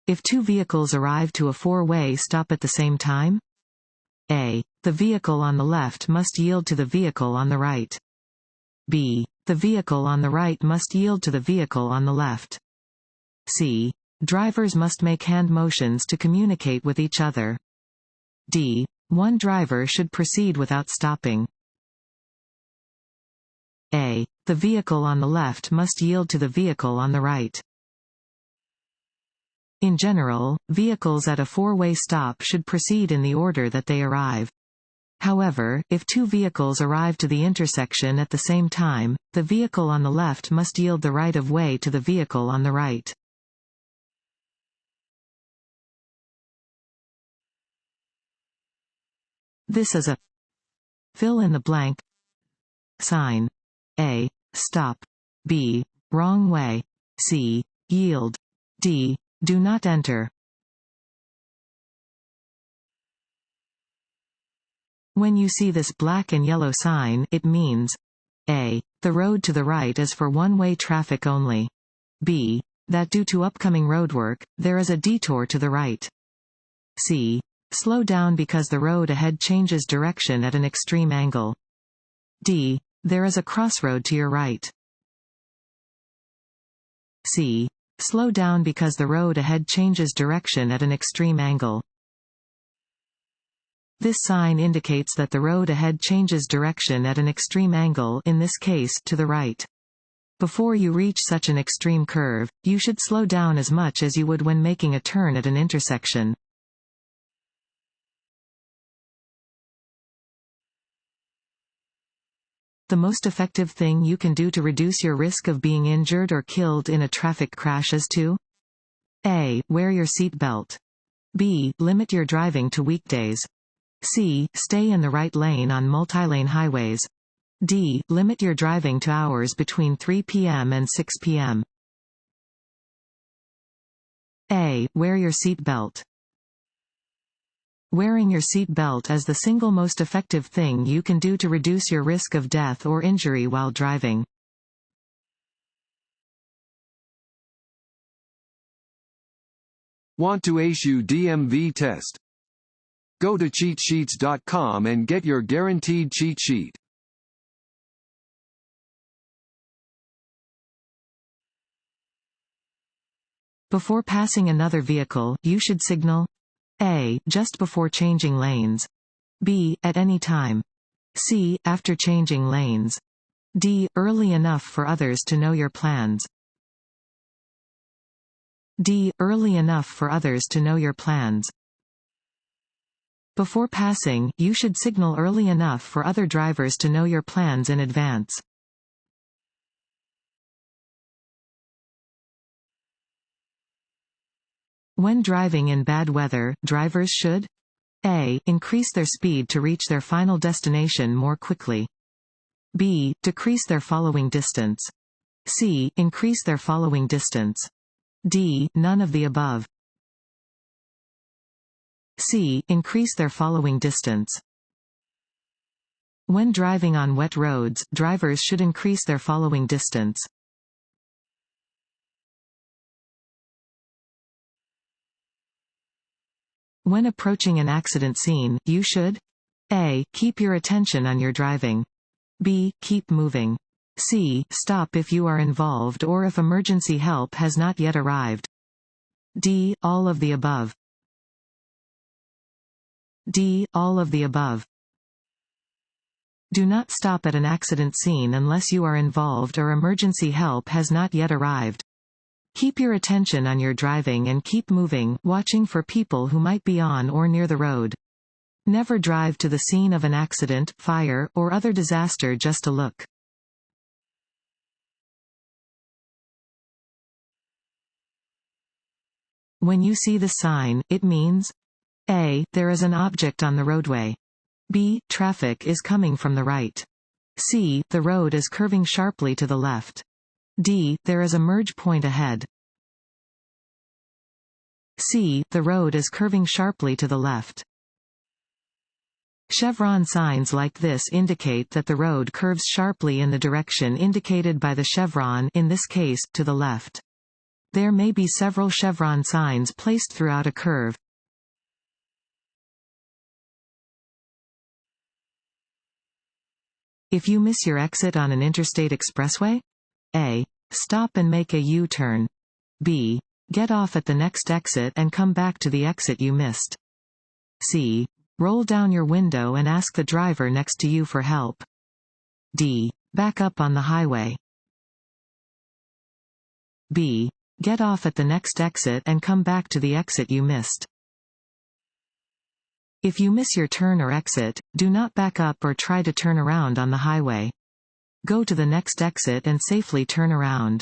If two vehicles arrive to a four-way stop at the same time? A. The vehicle on the left must yield to the vehicle on the right. B. The vehicle on the right must yield to the vehicle on the left. C. Drivers must make hand motions to communicate with each other. D. One driver should proceed without stopping. A. The vehicle on the left must yield to the vehicle on the right. In general, vehicles at a four-way stop should proceed in the order that they arrive. However, if two vehicles arrive to the intersection at the same time, the vehicle on the left must yield the right-of-way to the vehicle on the right. This is a fill in the blank sign. A. Stop. B. Wrong way. C. Yield. D. Do not enter. When you see this black and yellow sign, it means A. The road to the right is for one-way traffic only. B. That due to upcoming roadwork, there is a detour to the right. C. Slow down because the road ahead changes direction at an extreme angle. D. There is a crossroad to your right. C. Slow down because the road ahead changes direction at an extreme angle. This sign indicates that the road ahead changes direction at an extreme angle, in this case, to the right. Before you reach such an extreme curve, you should slow down as much as you would when making a turn at an intersection. The most effective thing you can do to reduce your risk of being injured or killed in a traffic crash is to A. Wear your seat belt. B. Limit your driving to weekdays. C. Stay in the right lane on multi-lane highways. D. Limit your driving to hours between 3 p.m. and 6 p.m. A. Wear your seat belt. Wearing your seat belt is the single most effective thing you can do to reduce your risk of death or injury while driving. Want to ace your DMV test? Go to cheatsheets.com and get your guaranteed cheat sheet. Before passing another vehicle, you should signal A. Just before changing lanes. B. At any time. C. After changing lanes. D. Early enough for others to know your plans. D. Early enough for others to know your plans. Before passing, you should signal early enough for other drivers to know your plans in advance. When driving in bad weather, drivers should A. Increase their speed to reach their final destination more quickly. B. Decrease their following distance. C. Increase their following distance. D. None of the above. C. Increase their following distance. When driving on wet roads, drivers should increase their following distance. When approaching an accident scene, you should A. Keep your attention on your driving. B. Keep moving. C. Stop if you are involved or if emergency help has not yet arrived. D. All of the above. D. All of the above. Do not stop at an accident scene unless you are involved or emergency help has not yet arrived. Keep your attention on your driving and keep moving, watching for people who might be on or near the road. Never drive to the scene of an accident, fire, or other disaster just to look. When you see the sign, it means A. There is an object on the roadway. B. Traffic is coming from the right. C. The road is curving sharply to the left. D. There is a merge point ahead. C. The road is curving sharply to the left. Chevron signs like this indicate that the road curves sharply in the direction indicated by the chevron, in this case, to the left. There may be several chevron signs placed throughout a curve. If you miss your exit on an interstate expressway, A. Stop and make a U-turn. B. Get off at the next exit and come back to the exit you missed. C. Roll down your window and ask the driver next to you for help. D. Back up on the highway. B. Get off at the next exit and come back to the exit you missed. If you miss your turn or exit, do not back up or try to turn around on the highway. Go to the next exit and safely turn around.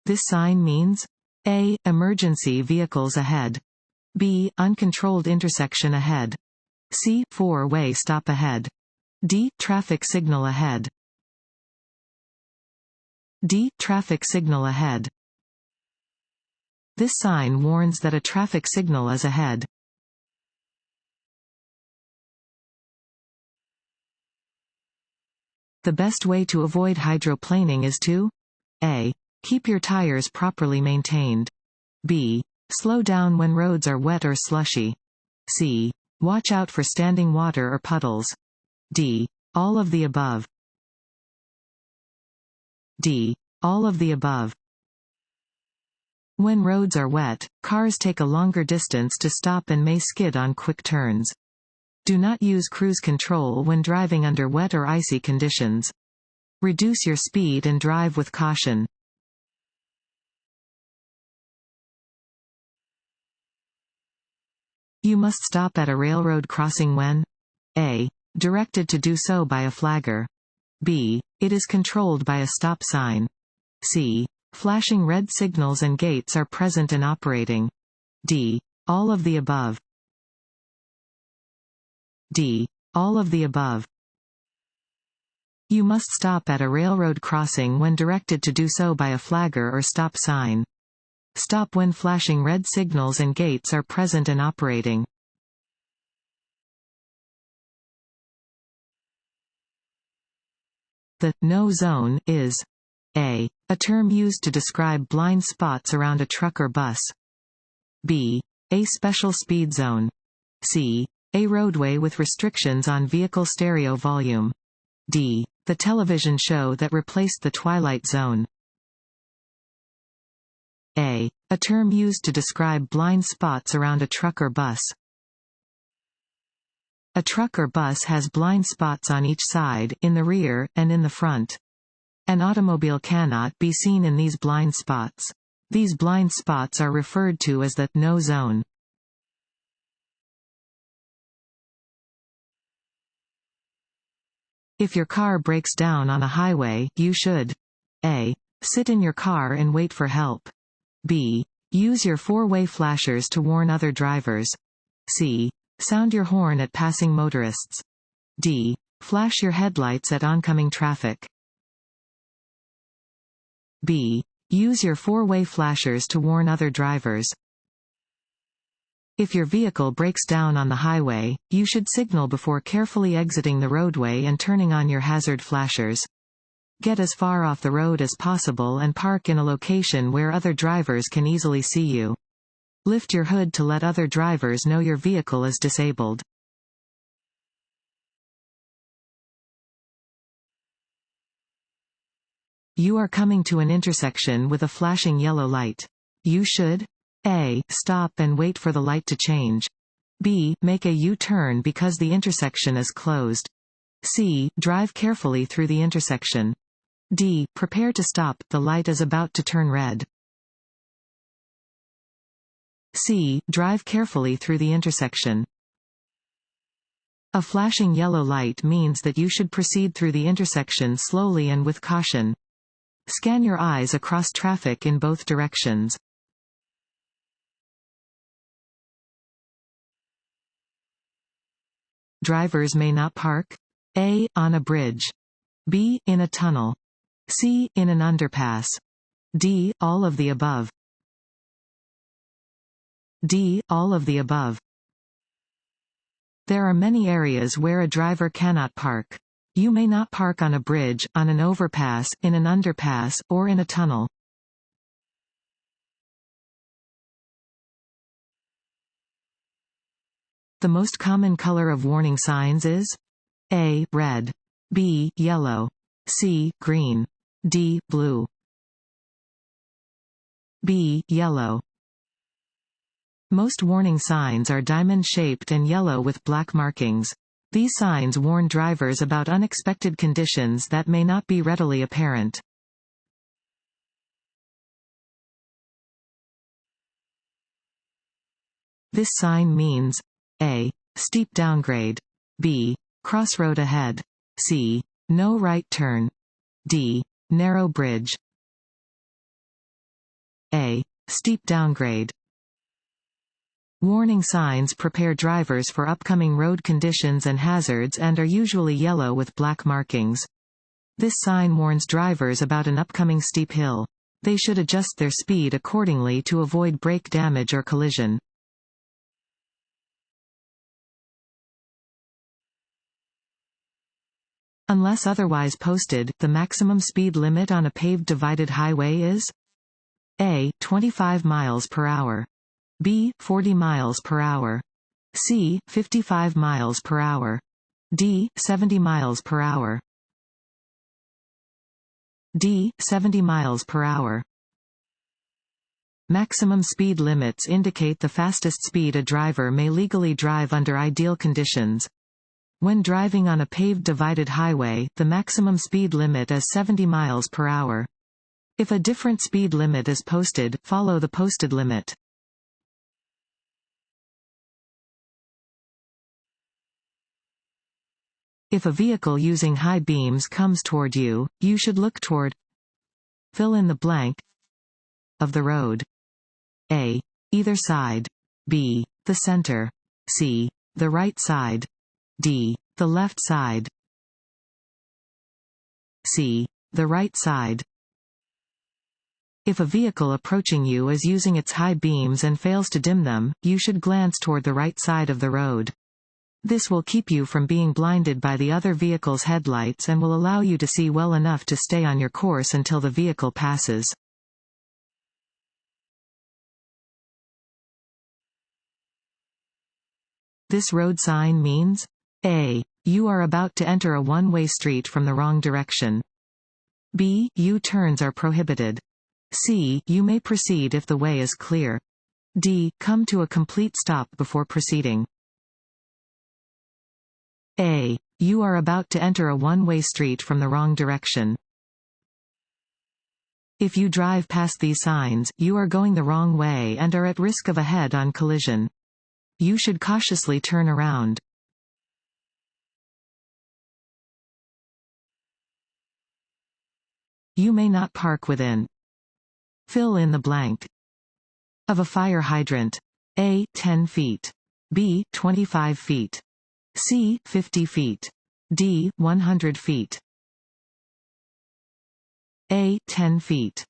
This sign means A. Emergency vehicles ahead. B. Uncontrolled intersection ahead. C. Four-way stop ahead. D. Traffic signal ahead. D. Traffic signal ahead. This sign warns that a traffic signal is ahead. The best way to avoid hydroplaning is to A. Keep your tires properly maintained. B. Slow down when roads are wet or slushy. C. Watch out for standing water or puddles. D. All of the above. D. All of the above. When roads are wet, cars take a longer distance to stop and may skid on quick turns. Do not use cruise control when driving under wet or icy conditions. Reduce your speed and drive with caution. You must stop at a railroad crossing when A. Directed to do so by a flagger. B. It is controlled by a stop sign. C. Flashing red signals and gates are present and operating. D. All of the above. D. All of the above. You must stop at a railroad crossing when directed to do so by a flagger or stop sign. Stop when flashing red signals and gates are present and operating. The no zone is A. A term used to describe blind spots around a truck or bus. B. A special speed zone. C. A roadway with restrictions on vehicle stereo volume. D. The television show that replaced the Twilight Zone. A. A term used to describe blind spots around a truck or bus. A truck or bus has blind spots on each side, in the rear, and in the front. An automobile cannot be seen in these blind spots. These blind spots are referred to as the no zone. If your car breaks down on a highway, you should A. Sit in your car and wait for help. B. Use your four-way flashers to warn other drivers. C. Sound your horn at passing motorists. D. Flash your headlights at oncoming traffic. B. Use your four-way flashers to warn other drivers. If your vehicle breaks down on the highway, you should signal before carefully exiting the roadway and turning on your hazard flashers. Get as far off the road as possible and park in a location where other drivers can easily see you. Lift your hood to let other drivers know your vehicle is disabled. You are coming to an intersection with a flashing yellow light. You should A. Stop and wait for the light to change. B. Make a U-turn because the intersection is closed. C. Drive carefully through the intersection. D. Prepare to stop, the light is about to turn red. C. Drive carefully through the intersection. A flashing yellow light means that you should proceed through the intersection slowly and with caution. Scan your eyes across traffic in both directions. Drivers may not park A. On a bridge. B. In a tunnel. C. In an underpass. D. All of the above. D. All of the above. There are many areas where a driver cannot park. You may not park on a bridge, on an overpass, in an underpass, or in a tunnel. The most common color of warning signs is A. Red, B. Yellow, C. Green, D. Blue. B. Yellow. Most warning signs are diamond-shaped and yellow with black markings. These signs warn drivers about unexpected conditions that may not be readily apparent. This sign means A. Steep downgrade, B. Crossroad ahead, C. No right turn, D. Narrow bridge. A. Steep downgrade. Warning signs prepare drivers for upcoming road conditions and hazards and are usually yellow with black markings. This sign warns drivers about an upcoming steep hill. They should adjust their speed accordingly to avoid brake damage or collision. Unless otherwise posted, the maximum speed limit on a paved divided highway is A. 25 miles per hour. B. 40 miles per hour. C. 55 miles per hour. D. 70 miles per hour. D. 70 miles per hour. Maximum speed limits indicate the fastest speed a driver may legally drive under ideal conditions. When driving on a paved divided highway, the maximum speed limit is 70 miles per hour. If a different speed limit is posted, follow the posted limit. If a vehicle using high beams comes toward you, you should look toward fill in the blank of the road. A. Either side. B. The center. C. The right side. D. The left side. C. The right side. If a vehicle approaching you is using its high beams and fails to dim them, you should glance toward the right side of the road. This will keep you from being blinded by the other vehicle's headlights and will allow you to see well enough to stay on your course until the vehicle passes. This road sign means A. You are about to enter a one-way street from the wrong direction. B. U-turns are prohibited. C. You may proceed if the way is clear. D. Come to a complete stop before proceeding. A. You are about to enter a one-way street from the wrong direction. If you drive past these signs, you are going the wrong way and are at risk of a head-on collision. You should cautiously turn around. You may not park within fill in the blank of a fire hydrant. A. 10 feet. B. 25 feet. C. 50 feet. D. 100 feet. A. 10 feet.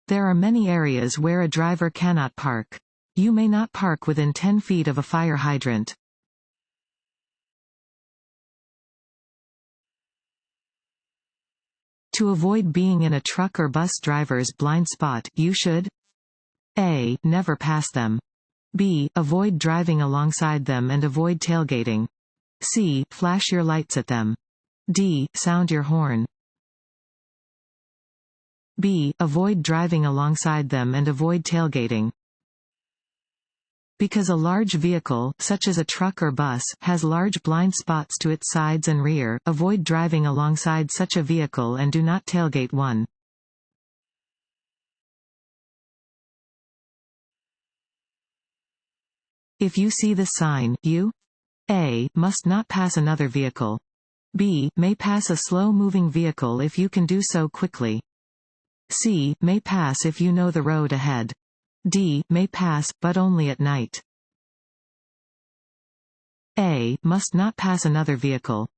There are many areas where a driver cannot park. You may not park within 10 feet of a fire hydrant. To avoid being in a truck or bus driver's blind spot, you should A. Never pass them. B. Avoid driving alongside them and avoid tailgating. C. Flash your lights at them. D. Sound your horn. B. Avoid driving alongside them and avoid tailgating. Because a large vehicle, such as a truck or bus, has large blind spots to its sides and rear, avoid driving alongside such a vehicle and do not tailgate one. If you see this sign, you A. Must not pass another vehicle. B. May pass a slow-moving vehicle if you can do so quickly. C. May pass if you know the road ahead. D. May pass, but only at night. A. Must not pass another vehicle.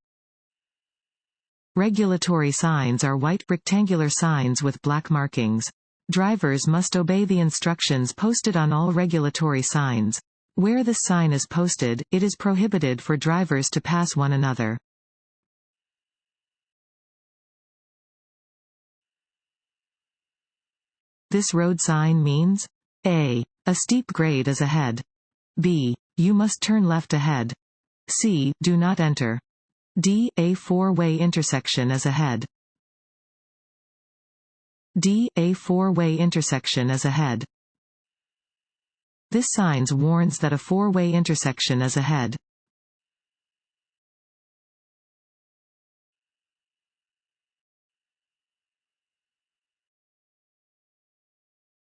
Regulatory signs are white, rectangular signs with black markings. Drivers must obey the instructions posted on all regulatory signs. Where this sign is posted, it is prohibited for drivers to pass one another. This road sign means A. A steep grade is ahead. B. You must turn left ahead. C. Do not enter. D. A four-way intersection is ahead. D. A four-way intersection is ahead. This sign warns that a four-way intersection is ahead.